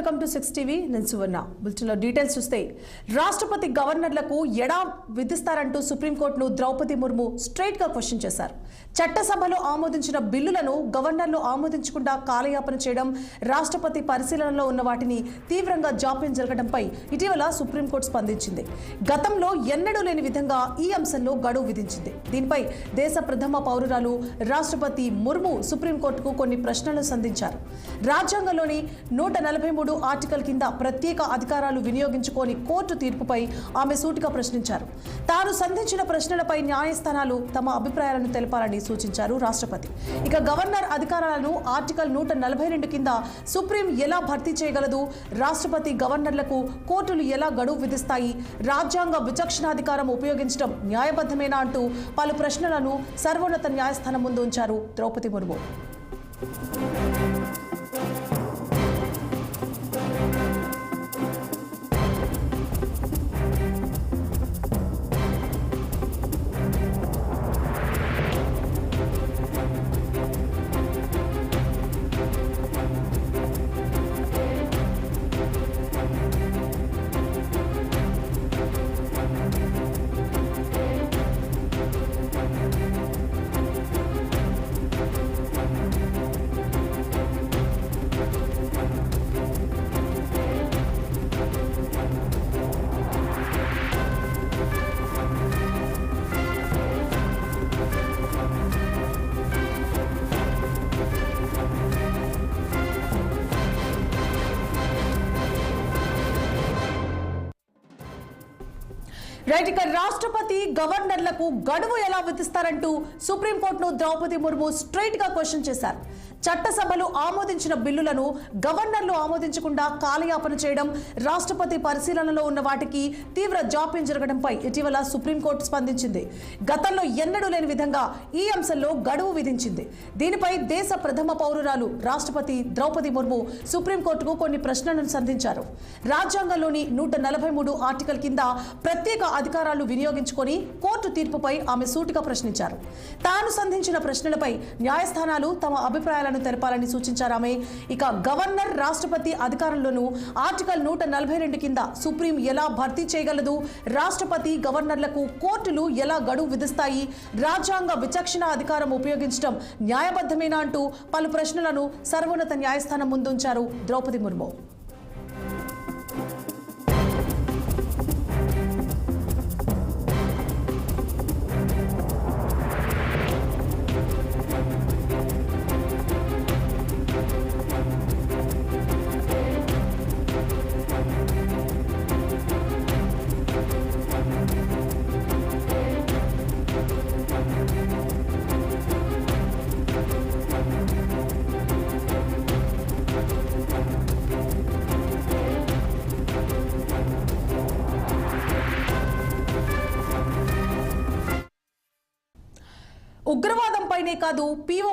Welcome to 6 TV నేను సువర్ణ. బులెటిన్లో details చూస్తే రాష్ట్రపతి గవర్నర్లకు ఎడా విధిస్తారంటూ సుప్రీంకోర్టును ద్రౌపది ముర్ము స్ట్రైట్ గా క్వశ్చన్ చేశారు. చట్టసభలో ఆమోదించిన బిల్లులను గవర్నర్లు ఆమోదించకుండా కాలయాపన చేయడం, రాష్ట్రపతి పరిశీలనలో ఉన్న వాటిని తీవ్రంగా జాప్యం జరగడంపై ఇటీవల సుప్రీంకోర్టు స్పందించింది. గతంలో ఎన్నడూ లేని విధంగా ఈ అంశంలో గడువు విధించింది. దీనిపై దేశ ప్రథమ పౌరురాలు రాష్ట్రపతి ముర్ము సుప్రీంకోర్టుకు కొన్ని ప్రశ్నలు సంధించారు. రాజ్యాంగంలోని 143 ఆర్టికల్ కింద ప్రత్యేక అధికారాలు వినియోగించుకోని కోర్టు తీర్పుపై ఆమె సూటిగా ప్రశ్నించారు. తాను సంధించిన ప్రశ్నలపై న్యాయస్థానాలు తమ అభిప్రాయాలను తెలపాలని సూచించారు రాష్ట్రపతి. ఇక గవర్నర్ అధికారాలను ఆర్టికల్ 142 కింద సుప్రీం ఎలా భర్తీ చేయగలదు, రాష్ట్రపతి గవర్నర్లకు కోర్టులు ఎలా గడువు విధిస్తాయి, రాజ్యాంగ విచక్షణాధికారం ఉపయోగించడం న్యాయబద్ధమేనా అంటూ పలు ప్రశ్నలను సర్వోన్నత న్యాయస్థానం ముందు ఉంచారు ద్రౌపది ముర్ము. రైట్, ఇక రాష్ట్రపతి గవర్నర్లకు గడువు ఎలా విధిస్తారంటూ సుప్రీంకోర్టును ద్రౌపది ముర్ము స్ట్రైట్ గా క్వశ్చన్ చేశారు. చట్టసభలు ఆమోదించిన బిల్లులను గవర్నర్లు ఆమోదించకుండా కాలయాపన చేయడం, రాష్ట్రపతి పరిశీలనలో ఉన్న వాటికి తీవ్ర జాప్యం జరగడంపై ఇటీవల సుప్రీంకోర్టు స్పందించింది. గతంలో ఎన్నడూ లేని విధంగా ఈ అంశంలో గడువు విధించింది. దీనిపై దేశ ప్రథమ పౌరురాలు రాష్ట్రపతి ద్రౌపది ముర్ము సుప్రీంకోర్టుకు కొన్ని ప్రశ్నలను సంధించారు. రాజ్యాంగంలోని 143 ఆర్టికల్ కింద ప్రత్యేక అధికారాలు వినియోగించుకొని కోర్టు తీర్పుపై ఆమె సూటిగా ప్రశ్నించారు. తాను సంధించిన ప్రశ్నలపై న్యాయస్థానాలు తమ అభిప్రాయాలను తెలపాలని సూచించారు ఆమె. ఇక గవర్నర్ రాష్ట్రపతి అధికారంలోనూ ఆర్టికల్ 142 కింద సుప్రీం ఎలా భర్తీ చేయగలదు, రాష్ట్రపతి గవర్నర్లకు కోర్టులు ఎలా గడువు విధిస్తాయి, రాజ్యాంగ విచక్షణ అధికారం ఉపయోగించడం న్యాయబద్ధమేనా అంటూ పలు ప్రశ్నలను సర్వోన్నత న్యాయస్థానం ముందుంచారు ద్రౌపది ముర్ము. ఉగ్రవాదంపైనే కాదు, PO